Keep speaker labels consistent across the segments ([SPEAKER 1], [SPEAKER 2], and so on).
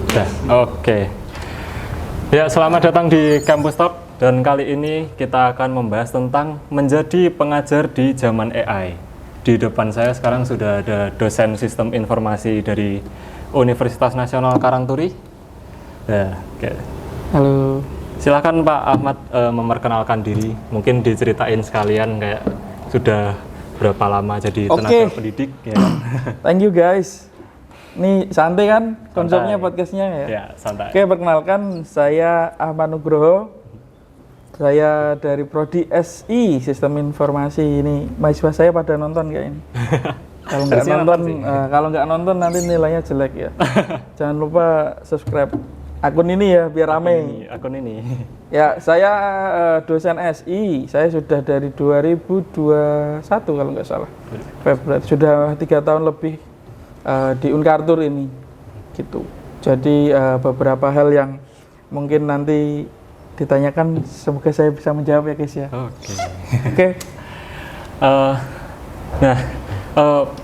[SPEAKER 1] Udah, oke. Ya, selamat datang di Kampus Talk dan kali ini kita akan membahas tentang menjadi pengajar di zaman AI. Di depan saya sekarang sudah ada dosen sistem informasi dari Universitas Nasional Karangturi. Ya, oke.
[SPEAKER 2] Halo.
[SPEAKER 1] Silakan Pak Ahmad memperkenalkan diri. Mungkin diceritain sekalian kayak sudah berapa lama jadi tenaga pendidik. Ya.
[SPEAKER 2] Thank you guys. Ini santai kan konsepnya podcastnya ya?
[SPEAKER 1] Ya, santai.
[SPEAKER 2] Oke, perkenalkan saya Ahmad Nugroho. Saya dari Prodi SI Sistem Informasi. Ini mahasiswa saya pada nonton kayak ini. Kalau nggak nonton nanti nilainya jelek ya. Jangan lupa subscribe akun ini ya biar rame.
[SPEAKER 1] Akun ini.
[SPEAKER 2] Ya, saya dosen SI. Saya sudah dari 2021 kalau nggak salah. Februari sudah 3 tahun lebih di Unkartur ini, gitu. Jadi beberapa hal yang mungkin nanti ditanyakan, semoga saya bisa menjawab ya guys ya. Oke.
[SPEAKER 1] Nah,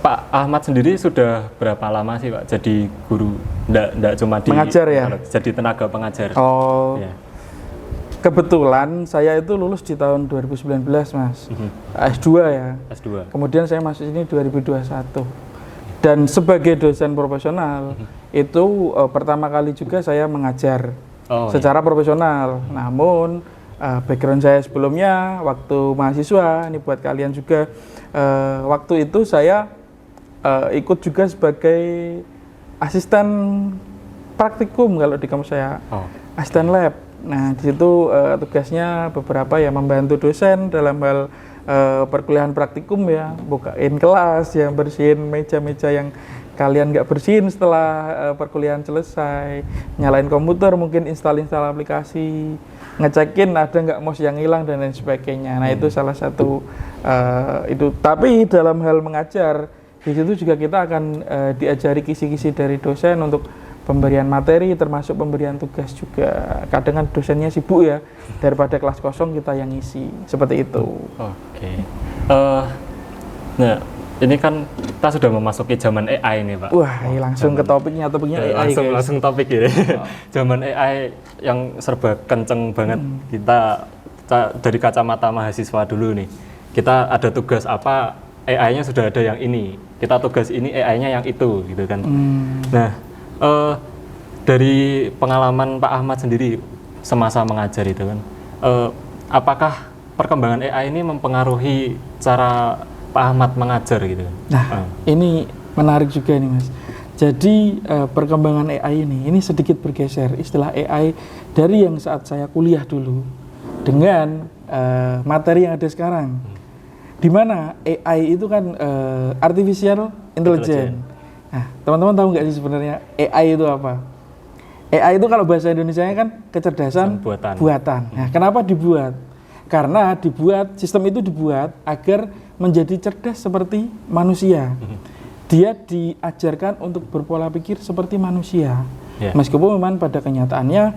[SPEAKER 1] Pak Ahmad sendiri sudah berapa lama sih Pak jadi guru? Nggak cuma di
[SPEAKER 2] mengajar ya?
[SPEAKER 1] Jadi tenaga pengajar.
[SPEAKER 2] Oh.
[SPEAKER 1] Ya.
[SPEAKER 2] Kebetulan saya itu lulus di tahun 2019 Mas. S2 ya.
[SPEAKER 1] S2.
[SPEAKER 2] Kemudian saya masuk sini 2021. Dan sebagai dosen profesional itu pertama kali juga saya mengajar secara profesional. Namun background saya sebelumnya waktu mahasiswa, ini buat kalian juga, waktu itu saya ikut juga sebagai asisten praktikum kalau di kampus saya, asisten lab. Nah di situ tugasnya beberapa ya membantu dosen dalam hal perkuliahan praktikum ya, bukain kelas, yang bersihin meja-meja yang kalian nggak bersihin setelah perkuliahan selesai, nyalain komputer, mungkin install aplikasi, ngecekin ada nggak mouse yang hilang dan lain sebagainya. Nah itu salah satu itu. Tapi dalam hal mengajar di situ juga kita akan diajari kisi-kisi dari dosen untuk pemberian materi, termasuk pemberian tugas juga. Kadang kan dosennya sibuk ya, daripada kelas kosong kita yang ngisi, seperti itu.
[SPEAKER 1] Oke. Nah, ini kan kita sudah memasuki zaman AI nih Pak.
[SPEAKER 2] Wah, langsung ke topiknya AI.
[SPEAKER 1] Langsung topik ini. Zaman AI yang serba kenceng banget. Kita dari kacamata mahasiswa dulu nih. Kita ada tugas apa, AI-nya sudah ada yang ini. Kita tugas ini, AI-nya yang itu, gitu kan. Nah, dari pengalaman Pak Ahmad sendiri semasa mengajar itu kan, apakah perkembangan AI ini mempengaruhi cara Pak Ahmad mengajar gitu?
[SPEAKER 2] Nah, ini menarik juga nih Mas. Jadi perkembangan AI ini sedikit bergeser istilah AI dari yang saat saya kuliah dulu dengan materi yang ada sekarang. Di mana AI itu kan artificial intelligence. Nah, teman-teman tahu nggak sih sebenarnya AI itu apa? AI itu kalau bahasa Indonesianya kan kecerdasan buatan. Nah, kenapa dibuat? Karena sistem itu dibuat agar menjadi cerdas seperti manusia. Dia diajarkan untuk berpola pikir seperti manusia. Meskipun memang pada kenyataannya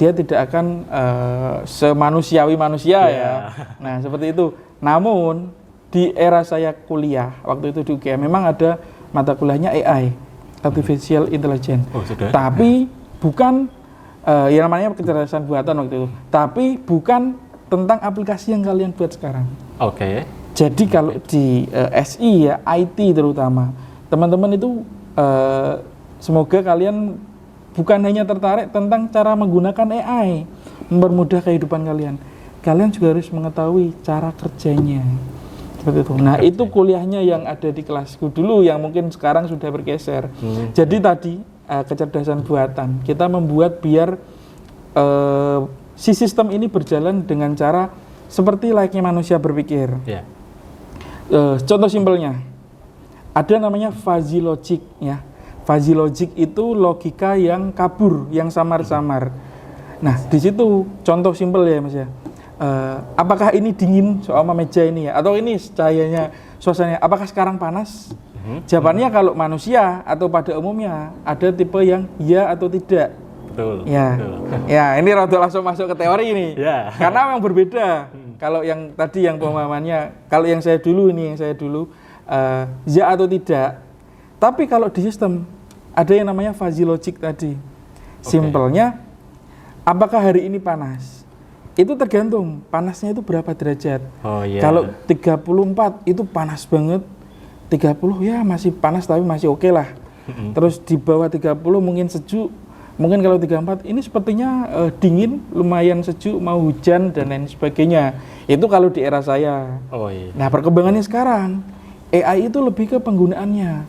[SPEAKER 2] dia tidak akan semanusiawi manusia ya. Nah, seperti itu. Namun di era saya kuliah waktu itu di UGM memang ada mata kuliahnya AI, Artificial Intelligence. Tapi bukan yang namanya kecerdasan buatan waktu itu. Tapi bukan tentang aplikasi yang kalian buat sekarang. Jadi kalau di SI ya, IT terutama, teman-teman itu semoga kalian bukan hanya tertarik tentang cara menggunakan AI mempermudah kehidupan kalian. Kalian juga harus mengetahui cara kerjanya. Seperti itu. Nah, itu kuliahnya yang ada di kelasku dulu yang mungkin sekarang sudah bergeser. Jadi tadi kecerdasan buatan kita membuat biar si sistem ini berjalan dengan cara seperti layaknya manusia berpikir. Contoh simpelnya, ada namanya fuzzy logic ya. Fuzzy logic itu logika yang kabur, yang samar-samar. Nah, di situ contoh simpel ya Mas ya. Apakah ini dingin soal meja ini ya, atau ini cahayanya suasananya, apakah sekarang panas? Jawabannya kalau manusia atau pada umumnya ada tipe yang ya atau tidak.
[SPEAKER 1] Betul.
[SPEAKER 2] Ya ini rada langsung masuk ke teori ini. Karena memang berbeda. Kalau yang tadi yang pemahamannya, kalau yang saya dulu ya atau tidak. Tapi kalau di sistem ada yang namanya fuzzy logic tadi. Simpelnya, apakah hari ini panas? Itu tergantung panasnya itu berapa derajat.
[SPEAKER 1] Oh iya.
[SPEAKER 2] Kalau 34 itu panas banget, 30 ya masih panas tapi masih oke lah. Terus di bawah 30 mungkin sejuk, mungkin kalau 34 ini sepertinya dingin, lumayan sejuk, mau hujan dan lain sebagainya. Itu kalau di era saya.
[SPEAKER 1] Oh iya.
[SPEAKER 2] Nah perkembangannya sekarang, AI itu lebih ke penggunaannya.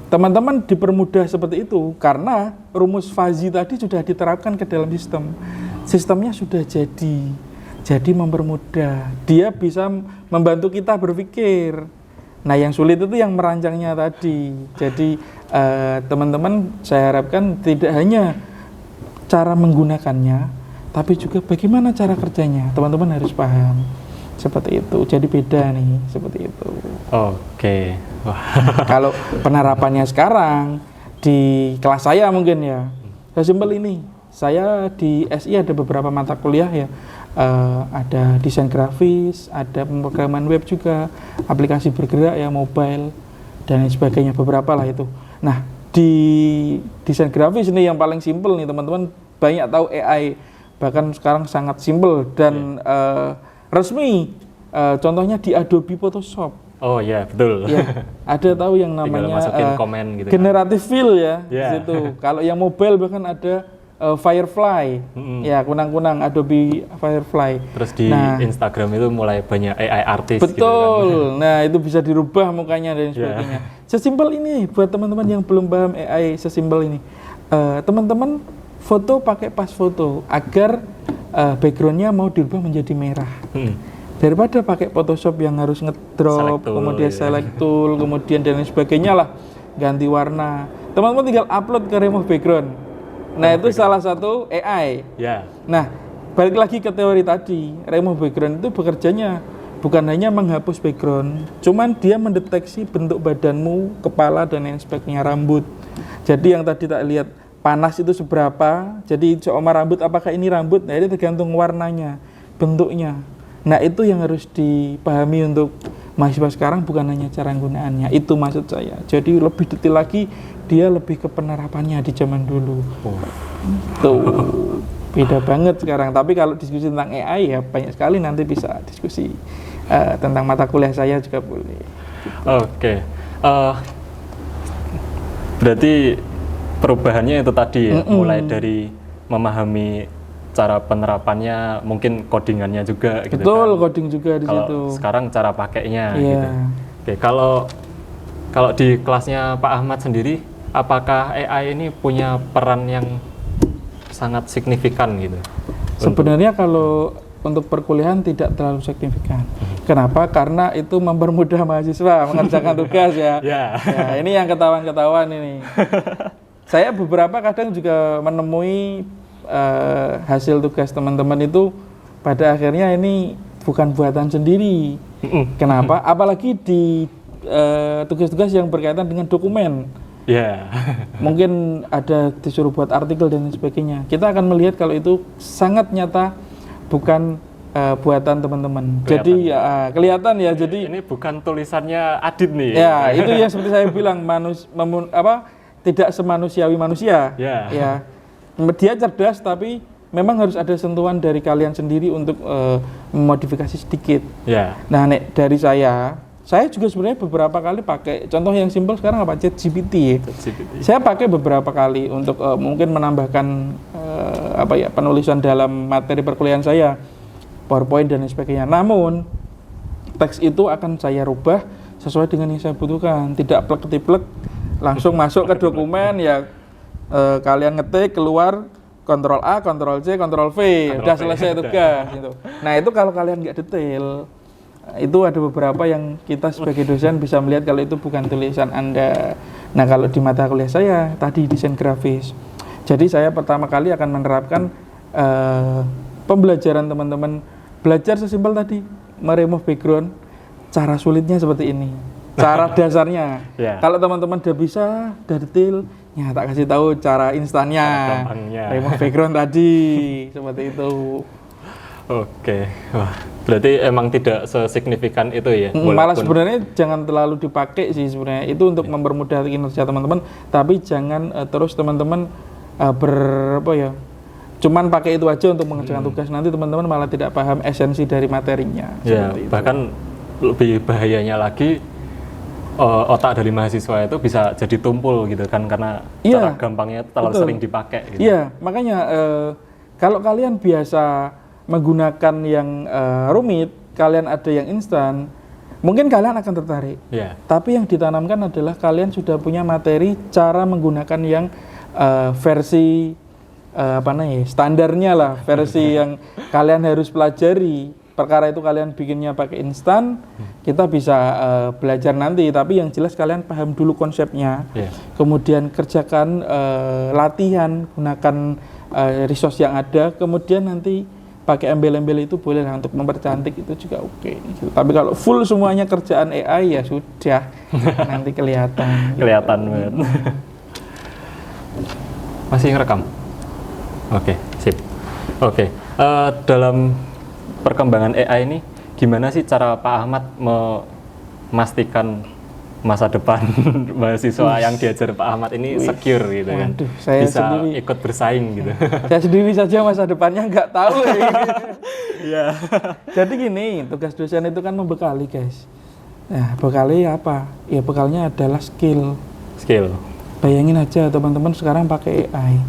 [SPEAKER 2] Teman-teman dipermudah seperti itu karena rumus fuzzy tadi sudah diterapkan ke dalam sistem. Sistemnya sudah jadi mempermudah. Dia bisa membantu kita berpikir. Nah, yang sulit itu yang merancangnya tadi. Jadi teman-teman saya harapkan tidak hanya cara menggunakannya, tapi juga bagaimana cara kerjanya. Teman-teman harus paham. Seperti itu. Jadi beda nih, seperti itu.
[SPEAKER 1] Oke. Wah.
[SPEAKER 2] Kalau penerapannya sekarang di kelas saya mungkin ya, sesimpel ini. Saya di SI ada beberapa mata kuliah ya, ada desain grafis, ada pemrograman web juga, aplikasi bergerak ya, mobile dan lain sebagainya, beberapa lah itu. Nah di desain grafis ini yang paling simpel nih teman-teman, banyak tahu AI, bahkan sekarang sangat simpel dan resmi. Contohnya di Adobe Photoshop.
[SPEAKER 1] Oh iya, betul.
[SPEAKER 2] Ya, ada tahu yang namanya
[SPEAKER 1] komen gitu
[SPEAKER 2] generative fill ya, di
[SPEAKER 1] Yeah.
[SPEAKER 2] situ. Kalau yang mobile bahkan ada Firefly, ya kunang-kunang Adobe Firefly.
[SPEAKER 1] Terus di Instagram itu mulai banyak AI artis.
[SPEAKER 2] Betul.
[SPEAKER 1] Gitu kan.
[SPEAKER 2] Nah itu bisa dirubah mukanya dan sebagainya. Sesimpel ini buat teman-teman yang belum paham AI, sesimpel ini. Teman-teman foto pakai pas foto agar backgroundnya mau dirubah menjadi merah. Daripada pakai Photoshop yang harus ngedrop, kemudian select tool, kemudian dan lain sebagainya lah, ganti warna. Teman-teman tinggal upload ke remove background. Nah itu salah satu AI.
[SPEAKER 1] Ya.
[SPEAKER 2] Nah balik lagi ke teori tadi, remove background itu bekerjanya bukan hanya menghapus background, cuman dia mendeteksi bentuk badanmu, kepala dan lain sebagainya, rambut. Jadi yang tadi tak lihat panas itu seberapa, jadi seoma rambut apakah ini rambut, nah ini tergantung warnanya, bentuknya. Nah itu yang harus dipahami untuk mahasiswa sekarang, bukan hanya cara penggunaannya, itu maksud saya. Jadi lebih detail lagi, dia lebih ke penerapannya di zaman dulu. Tuh, beda banget sekarang. Tapi kalau diskusi tentang AI ya banyak sekali, nanti bisa diskusi tentang mata kuliah saya juga boleh.
[SPEAKER 1] Oke. Berarti perubahannya itu tadi ya, mulai dari memahami cara penerapannya, mungkin codingannya juga gitu.
[SPEAKER 2] Betul,
[SPEAKER 1] kan.
[SPEAKER 2] coding juga di
[SPEAKER 1] Kalau
[SPEAKER 2] situ.
[SPEAKER 1] sekarang cara pakainya
[SPEAKER 2] Iya.
[SPEAKER 1] gitu. Oke, kalau di kelasnya Pak Ahmad sendiri, apakah AI ini punya peran yang sangat signifikan gitu?
[SPEAKER 2] Sebenarnya kalau untuk perkuliahan tidak terlalu signifikan. Kenapa? Karena itu mempermudah mahasiswa mengerjakan tugas ya.
[SPEAKER 1] Ya.
[SPEAKER 2] Ya, ini yang ketahuan ini. Saya beberapa kadang juga menemui hasil tugas teman-teman itu pada akhirnya ini bukan buatan sendiri. Kenapa? Apalagi di tugas-tugas yang berkaitan dengan dokumen.
[SPEAKER 1] Ya.
[SPEAKER 2] Mungkin ada disuruh buat artikel dan sebagainya. Kita akan melihat kalau itu sangat nyata, bukan buatan teman-teman. Jadi kelihatan ya. Jadi
[SPEAKER 1] ini bukan tulisannya Adit nih.
[SPEAKER 2] ya itu yang seperti saya bilang, tidak semanusiawi manusia. Ya. Dia cerdas tapi memang harus ada sentuhan dari kalian sendiri untuk memodifikasi sedikit.
[SPEAKER 1] Ya.
[SPEAKER 2] Nah, dari saya juga sebenarnya beberapa kali pakai, contoh yang simpel sekarang apa, ChatGPT. Saya pakai beberapa kali untuk mungkin menambahkan penulisan dalam materi perkuliahan saya, PowerPoint dan sebagainya. Namun teks itu akan saya rubah sesuai dengan yang saya butuhkan, tidak plek-plek langsung masuk ke dokumen ya. Kalian ngetik, keluar, Ctrl A, Ctrl C, Ctrl V, udah selesai tugas gitu. Nah itu kalau kalian nggak detail, itu ada beberapa yang kita sebagai dosen bisa melihat kalau itu bukan tulisan Anda. Nah kalau di mata kuliah saya tadi desain grafis, jadi saya pertama kali akan menerapkan pembelajaran teman-teman, belajar sesimpel tadi, meremove background. Cara sulitnya seperti ini, cara dasarnya. Kalau teman-teman udah bisa, udah detail, ya tak kasih tahu cara instannya, remove background tadi, seperti itu.
[SPEAKER 1] Oke, wah, berarti emang tidak sesignifikan itu ya?
[SPEAKER 2] Malah
[SPEAKER 1] Walaupun
[SPEAKER 2] sebenarnya jangan terlalu dipakai sih sebenarnya, itu untuk mempermudah kinerja teman-teman, tapi jangan terus teman-teman cuman pakai itu aja untuk mengerjakan tugas, nanti teman-teman malah tidak paham esensi dari materinya.
[SPEAKER 1] ya,
[SPEAKER 2] Seperti itu.
[SPEAKER 1] bahkan lebih bahayanya lagi otak dari mahasiswa itu bisa jadi tumpul gitu kan, karena
[SPEAKER 2] Iya,
[SPEAKER 1] cara gampangnya terlalu
[SPEAKER 2] betul.
[SPEAKER 1] sering dipakai gitu.
[SPEAKER 2] Iya, makanya kalau kalian biasa menggunakan yang rumit, kalian ada yang instan, mungkin kalian akan tertarik.
[SPEAKER 1] Iya.
[SPEAKER 2] Tapi yang ditanamkan adalah kalian sudah punya materi cara menggunakan yang versi standarnya lah, versi yang kalian harus pelajari. Perkara itu kalian bikinnya pakai instan, kita bisa belajar nanti. Tapi yang jelas kalian paham dulu konsepnya, kemudian kerjakan latihan, gunakan resource yang ada, kemudian nanti pakai embel-embel itu boleh lah untuk mempercantik, itu juga oke. Gitu. Tapi kalau full semuanya kerjaan AI ya sudah nanti kelihatan.
[SPEAKER 1] Kelihatan banget. Masih ngerekam? Oke, sip. Oke, dalam perkembangan AI ini gimana sih cara Pak Ahmad memastikan masa depan mahasiswa yang diajar Pak Ahmad ini secure gitu kan?
[SPEAKER 2] Waduh, saya
[SPEAKER 1] bisa
[SPEAKER 2] sendiri
[SPEAKER 1] ikut bersaing gitu.
[SPEAKER 2] Saya sendiri saja masa depannya nggak tahu ya.
[SPEAKER 1] Iya.
[SPEAKER 2] Jadi gini, tugas dosen itu kan membekali guys. Nah, bekali apa? Ya bekalnya adalah skill. Bayangin aja teman-teman sekarang pakai AI.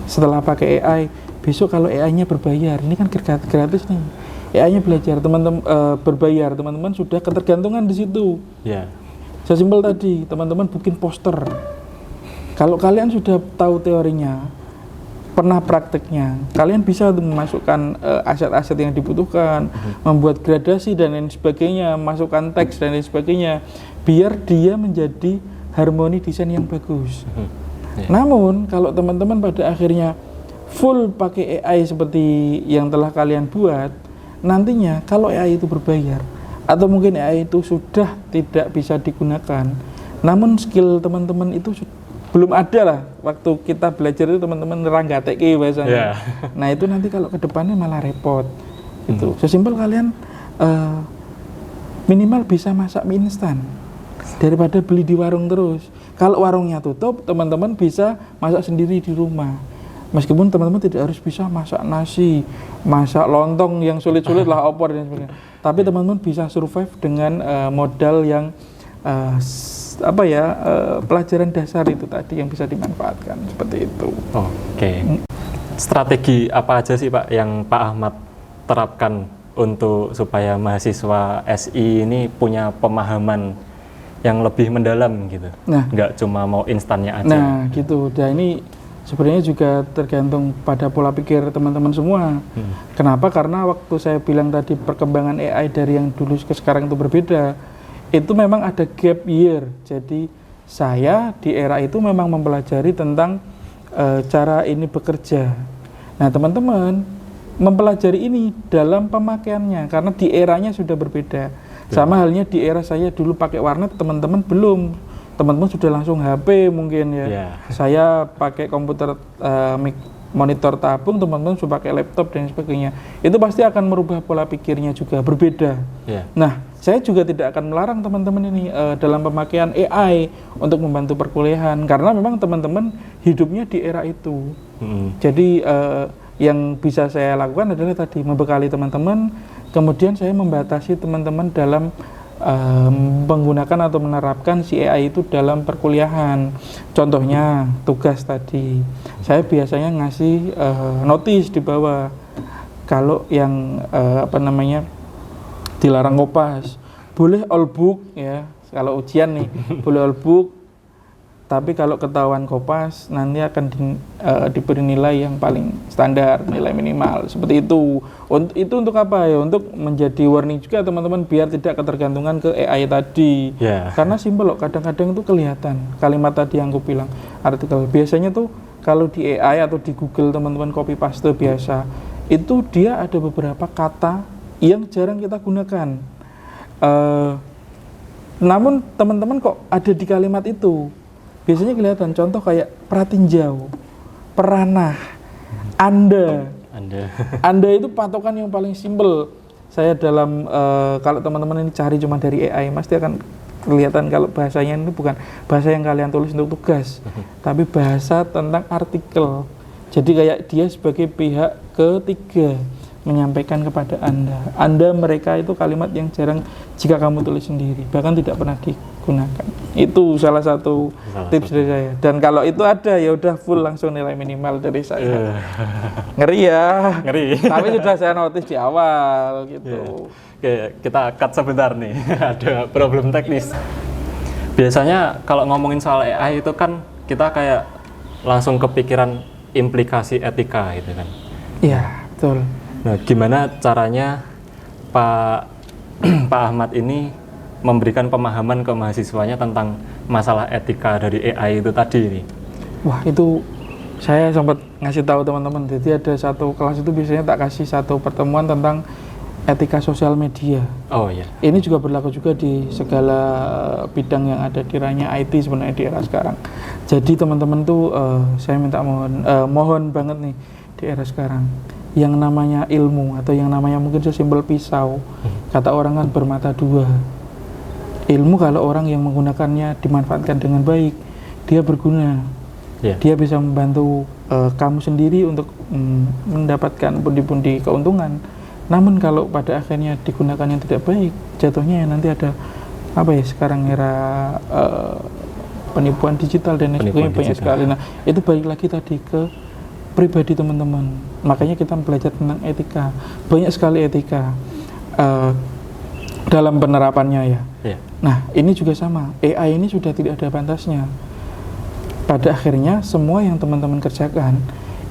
[SPEAKER 2] Setelah pakai AI, besok kalau AI-nya berbayar, ini kan gratis nih. AI-nya belajar, teman-teman berbayar, teman-teman sudah ketergantungan di situ.
[SPEAKER 1] Iya.
[SPEAKER 2] Sesimpel tadi, teman-teman bikin poster. Kalau kalian sudah tahu teorinya, pernah prakteknya, kalian bisa memasukkan aset-aset yang dibutuhkan, membuat gradasi dan lain sebagainya, masukkan teks dan lain sebagainya, biar dia menjadi harmoni desain yang bagus. Namun kalau teman-teman pada akhirnya full pakai AI seperti yang telah kalian buat, nantinya kalau AI itu berbayar atau mungkin AI itu sudah tidak bisa digunakan, namun skill teman-teman itu belum ada lah waktu kita belajar itu, teman-teman neranggateke bahasanya. Nah itu nanti kalau ke depannya malah repot gitu. Sesimpel kalian minimal bisa masak mie instan daripada beli di warung terus. Kalau warungnya tutup, teman-teman bisa masak sendiri di rumah. Meskipun teman-teman tidak harus bisa masak nasi, masak lontong yang sulit-sulit lah, opor dan sebagainya. Tapi teman-teman bisa survive dengan modal yang pelajaran dasar itu tadi yang bisa dimanfaatkan seperti itu.
[SPEAKER 1] Oke. Strategi apa aja sih Pak yang Pak Ahmad terapkan untuk supaya mahasiswa SI ini punya pemahaman yang lebih mendalam gitu? Nggak cuma mau instannya aja.
[SPEAKER 2] Nah gitu. Dan ini sebenarnya juga tergantung pada pola pikir teman-teman semua. Kenapa? Karena waktu saya bilang tadi perkembangan AI dari yang dulu ke sekarang itu berbeda, itu memang ada gap year. Jadi saya di era itu memang mempelajari tentang cara ini bekerja. Nah teman-teman mempelajari ini dalam pemakaiannya, karena di eranya sudah berbeda. Sama halnya di era saya dulu pakai warnet, teman-teman belum. Teman-teman sudah langsung HP mungkin ya. Saya pakai komputer monitor tabung, teman-teman sudah pakai laptop dan sebagainya. Itu pasti akan merubah pola pikirnya juga berbeda. Nah, saya juga tidak akan melarang teman-teman ini dalam pemakaian AI untuk membantu perkuliahan, karena memang teman-teman hidupnya di era itu. Jadi yang bisa saya lakukan adalah tadi membekali teman-teman, kemudian saya membatasi teman-teman dalam menggunakan atau menerapkan si AI itu dalam perkuliahan. Contohnya tugas tadi, saya biasanya ngasih notis di bawah. Kalau yang dilarang kopas, boleh all book ya. Kalau ujian nih boleh all book, tapi kalau ketahuan kopas nanti akan diberi nilai yang paling standar, nilai minimal seperti itu. Itu untuk apa ya? Untuk menjadi warning juga teman-teman biar tidak ketergantungan ke AI tadi. Karena simpel loh, kadang-kadang itu kelihatan kalimat tadi yang aku bilang, artikel. Biasanya tuh kalau di AI atau di Google teman-teman copy paste biasa, itu dia ada beberapa kata yang jarang kita gunakan. Namun teman-teman kok ada di kalimat itu. Biasanya kelihatan, contoh kayak pratinjau, peranah, Anda. Anda itu patokan yang paling simpel. Saya dalam kalau teman-teman ini cari cuma dari AI, pasti akan kelihatan kalau bahasanya itu bukan bahasa yang kalian tulis untuk tugas, tapi bahasa tentang artikel. Jadi kayak dia sebagai pihak ketiga menyampaikan kepada Anda mereka itu kalimat yang jarang jika kamu tulis sendiri, bahkan tidak pernah digunakan. Itu salah satu tips dari saya. Dan kalau itu ada, ya udah full langsung nilai minimal dari saya. Ngeri ya.
[SPEAKER 1] Ngeri.
[SPEAKER 2] Tapi sudah saya notice di awal gitu.
[SPEAKER 1] Oke, kita cut sebentar nih. Ada problem teknis. Biasanya kalau ngomongin soal AI itu kan kita kayak langsung kepikiran implikasi etika gitu kan.
[SPEAKER 2] Iya, betul.
[SPEAKER 1] Nah, gimana caranya Pak Ahmad ini memberikan pemahaman ke mahasiswanya tentang masalah etika dari AI itu tadi ini?
[SPEAKER 2] Wah, itu saya sempat ngasih tahu teman-teman. Jadi ada satu kelas itu biasanya tak kasih satu pertemuan tentang etika sosial media.
[SPEAKER 1] Oh iya.
[SPEAKER 2] Ini juga berlaku juga di segala bidang yang ada di ranah IT sebenarnya di era sekarang. Jadi teman-teman tuh saya minta mohon banget nih di era sekarang. Yang namanya ilmu atau yang namanya mungkin sesimpel pisau, kata orang kan bermata dua. Ilmu kalau orang yang menggunakannya dimanfaatkan dengan baik, dia berguna. Dia bisa membantu kamu sendiri untuk mendapatkan pundi-pundi keuntungan. Namun kalau pada akhirnya digunakan yang tidak baik, jatuhnya ya nanti ada apa ya sekarang era penipuan digital dan sebagainya banyak sekali. Nah, itu balik lagi tadi ke pribadi teman-teman. Makanya kita belajar tentang etika. Banyak sekali etika dalam penerapannya ya. Nah, ini juga sama. AI ini sudah tidak ada batasnya. Pada akhirnya semua yang teman-teman kerjakan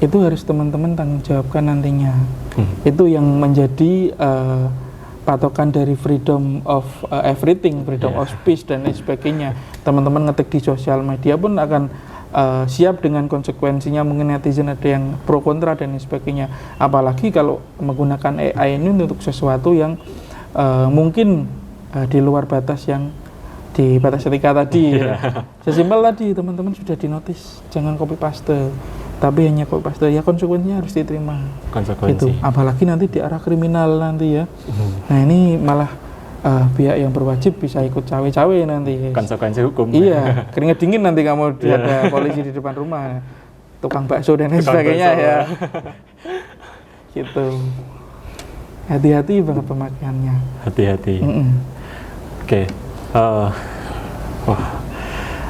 [SPEAKER 2] itu harus teman-teman tanggung jawabkan nantinya. Itu yang menjadi patokan dari freedom of everything, freedom of speech dan lain sebagainya. Teman-teman ngetik di sosial media pun akan siap dengan konsekuensinya. Mungkin netizen ada yang pro kontra dan lain sebagainya. Apalagi kalau menggunakan AI ini untuk sesuatu yang mungkin di luar batas yang di batas etika tadi. Sesimpel tadi teman-teman sudah dinotis, jangan copy paste. Tapi hanya copy paste, ya konsekuensinya harus diterima. Itu. Apalagi nanti di arah kriminal nanti ya. Nah ini malah pihak yang berwajib bisa ikut cawe-cawe nanti.
[SPEAKER 1] Konsekuensi hukum.
[SPEAKER 2] Iya, keringat dingin nanti kamu ada polisi di depan rumah, tukang bakso dan lain sebagainya ya. Gitu. Hati-hati banget pemakaiannya. Hati-hati.
[SPEAKER 1] Oke. Wah,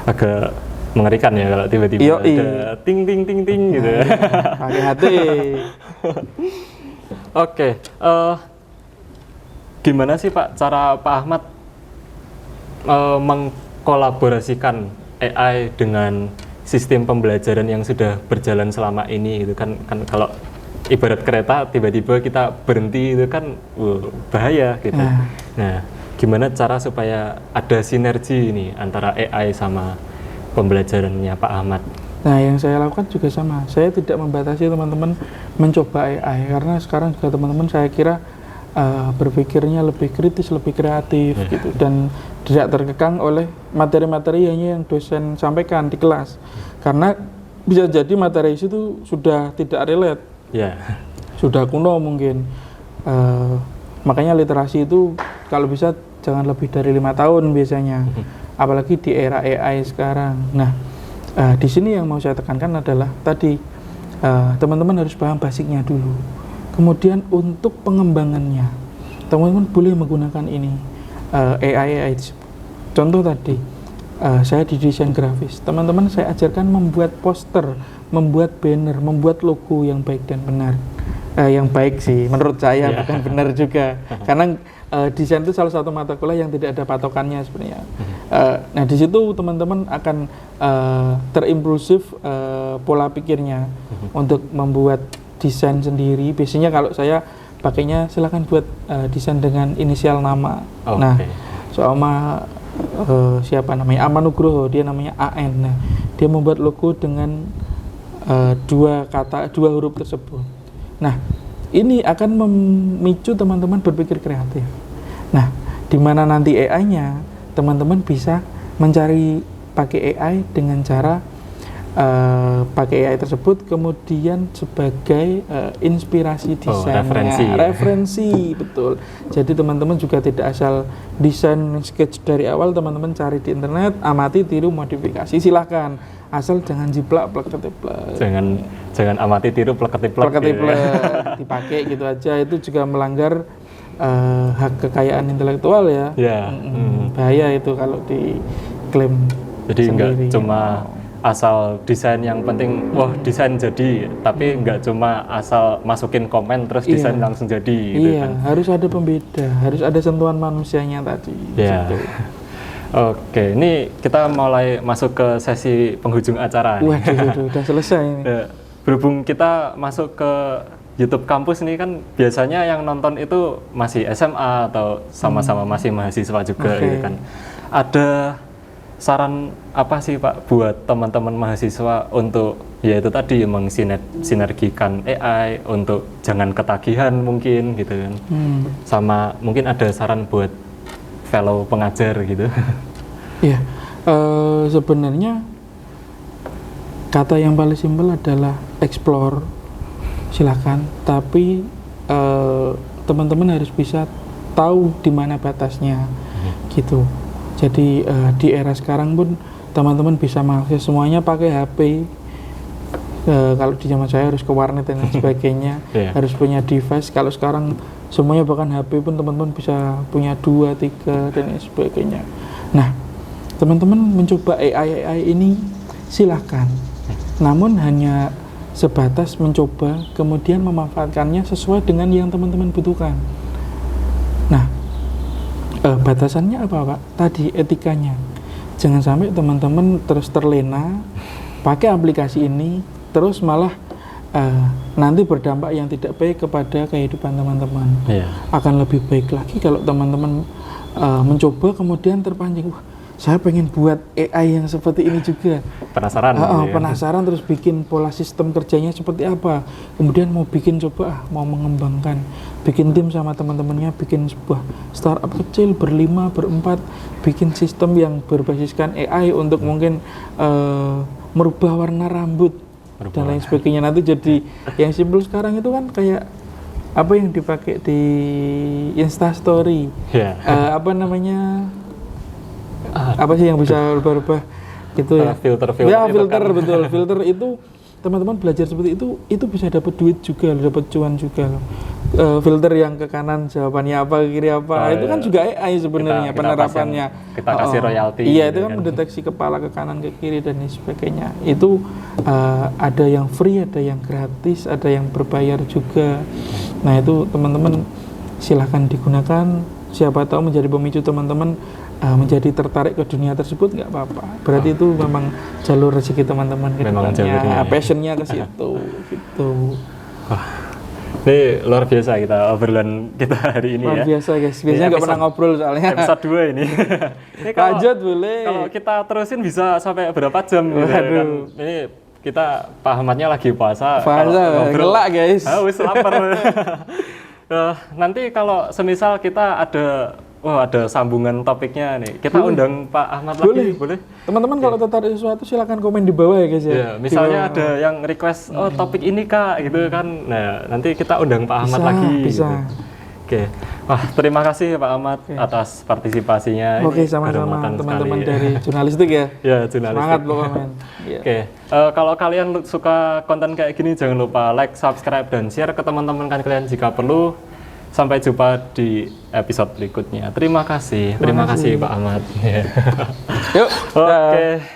[SPEAKER 1] agak mengerikan ya kalau tiba-tiba ada ting ting ting ting gitu.
[SPEAKER 2] Pakai hati.
[SPEAKER 1] Oke. Gimana sih Pak cara Pak Ahmad mengkolaborasikan AI dengan sistem pembelajaran yang sudah berjalan selama ini gitu kan kalau ibarat kereta tiba-tiba kita berhenti itu kan bahaya gitu. Nah, gimana cara supaya ada sinergi ini antara AI sama pembelajarannya Pak Ahmad?
[SPEAKER 2] Nah, yang saya lakukan juga sama. Saya tidak membatasi teman-teman mencoba AI karena sekarang juga teman-teman saya kira berpikirnya lebih kritis, lebih kreatif gitu dan tidak terkekang oleh materi-materi yang dosen sampaikan di kelas. Karena bisa jadi materi itu sudah tidak relate. Sudah kuno mungkin. Makanya literasi itu kalau bisa jangan lebih dari 5 tahun biasanya. Apalagi di era AI sekarang. Nah, di sini yang mau saya tekankan adalah tadi teman-teman harus paham basicnya dulu. Kemudian untuk pengembangannya, teman-teman boleh menggunakan ini AI. Contoh tadi, saya di desain grafis. Teman-teman saya ajarkan membuat poster, membuat banner, membuat logo yang baik dan benar. Yang baik sih, menurut saya bukan benar juga. Karena desain itu salah satu mata kuliah yang tidak ada patokannya sebenarnya. Nah di situ teman-teman akan terimpulsif pola pikirnya untuk membuat desain sendiri. Biasanya kalau saya pakainya silakan buat desain dengan inisial nama. Nah, sama siapa namanya Amanugroho, dia namanya AN. Nah, dia membuat logo dengan dua huruf tersebut. Nah, ini akan memicu teman-teman berpikir kreatif. Nah, di mana nanti AI-nya teman-teman bisa mencari pakai AI dengan cara pakai AI tersebut kemudian sebagai inspirasi desainnya,
[SPEAKER 1] referensi, ya.
[SPEAKER 2] referensi betul. Jadi teman-teman juga tidak asal desain sketch dari awal, teman-teman cari di internet, amati, tiru, modifikasi, silahkan, asal jangan jiplak plek-plek.
[SPEAKER 1] Jangan amati, tiru, plek-plek
[SPEAKER 2] dipakai gitu aja, itu juga melanggar hak kekayaan intelektual ya. Bahaya itu kalau diklaim.
[SPEAKER 1] Jadi
[SPEAKER 2] sendiri.
[SPEAKER 1] nggak cuma asal desain yang penting, wah desain jadi, tapi nggak cuma asal masukin komen terus desain langsung jadi gitu kan.
[SPEAKER 2] Harus ada pembeda, harus ada sentuhan manusianya tadi. Gitu.
[SPEAKER 1] Oke, ini kita mulai masuk ke sesi penghujung acara.
[SPEAKER 2] Waduh, udah selesai ini.
[SPEAKER 1] Berhubung kita masuk ke YouTube kampus ini kan biasanya yang nonton itu masih SMA atau sama-sama masih mahasiswa juga gitu kan. Ada saran apa sih Pak buat teman-teman mahasiswa untuk ya itu tadi mensinergikan AI untuk jangan ketagihan mungkin gitu kan. Sama mungkin ada saran buat fellow pengajar gitu.
[SPEAKER 2] Iya, sebenarnya kata yang paling simpel adalah explore, silakan. Tapi teman-teman harus bisa tahu di mana batasnya, gitu. Jadi di era sekarang pun teman-teman bisa mengakses semuanya pakai HP. Kalau di zaman saya harus ke warnet dan sebagainya, harus punya device. Kalau sekarang semuanya bahkan HP pun teman-teman bisa punya 2, 3 dan sebagainya. Nah, teman-teman mencoba AI ini silahkan. Namun hanya sebatas mencoba, kemudian memanfaatkannya sesuai dengan yang teman-teman butuhkan. Nah, batasannya apa Pak? Tadi etikanya. Jangan sampai teman-teman terus terlena pakai aplikasi ini, terus malah nanti berdampak yang tidak baik kepada kehidupan teman-teman. Akan lebih baik lagi kalau teman-teman mencoba kemudian terpancing, wah saya pengen buat AI yang seperti ini juga.
[SPEAKER 1] Penasaran?
[SPEAKER 2] Penasaran terus bikin pola sistem kerjanya seperti apa. Kemudian mau bikin mau mengembangkan. Bikin tim sama teman-temannya, bikin sebuah startup kecil berlima, berempat, bikin sistem yang berbasiskan AI untuk mungkin merubah warna rambut dan lain sebagainya. Nanti jadi yang simpel sekarang itu kan kayak apa yang dipakai di Instastory. Apa namanya? Apa sih yang bisa rubah-rubah gitu ya?
[SPEAKER 1] Filter
[SPEAKER 2] kan. Betul. Filter itu teman-teman belajar seperti itu bisa dapat duit juga, dapat cuan juga loh. Filter yang ke kanan jawabannya apa, ke kiri apa, itu kan juga AI sebenarnya penerapannya.
[SPEAKER 1] Kita kasih royalti.
[SPEAKER 2] Iya, itu kan mendeteksi kepala ke kanan, ke kiri dan sebagainya. Itu ada yang free, ada yang gratis, ada yang berbayar juga. Nah, itu teman-teman silahkan digunakan. Siapa tahu menjadi pemicu teman-teman menjadi tertarik ke dunia tersebut, nggak apa-apa. Berarti itu memang jalur rezeki teman-teman, passionnya ke situ, gitu.
[SPEAKER 1] Ini luar biasa obrolan kita hari ini.
[SPEAKER 2] Luar biasa guys, biasanya nggak pernah ngobrol soalnya.
[SPEAKER 1] Episode 2 ini.
[SPEAKER 2] Lanjut boleh.
[SPEAKER 1] Kalau kita terusin bisa sampai berapa jam gitu kan. Ini kita Pak Ahmadnya lagi puasa.
[SPEAKER 2] Gelak guys.
[SPEAKER 1] Wis lapar. Nanti kalau semisal kita ada sambungan topiknya nih, kita undang Pak Ahmad lagi, boleh? Teman-teman kalau tertarik sesuatu silakan komen di bawah ya guys ya. Misalnya ada yang request, topik ini Kak, gitu kan. Nah, nanti kita undang Pak Ahmad lagi.
[SPEAKER 2] Bisa.
[SPEAKER 1] Oke. Wah, terima kasih Pak Ahmad atas partisipasinya.
[SPEAKER 2] Oke, sama-sama teman-teman dari jurnalistik ya.
[SPEAKER 1] Ya, jurnalistik.
[SPEAKER 2] Semangat pokoknya.
[SPEAKER 1] Oke. Kalau kalian suka konten kayak gini, jangan lupa like, subscribe, dan share ke teman-teman kalian jika perlu. Sampai jumpa di episode berikutnya. Terima kasih Pak Ahmad.
[SPEAKER 2] Yuk.
[SPEAKER 1] Oke.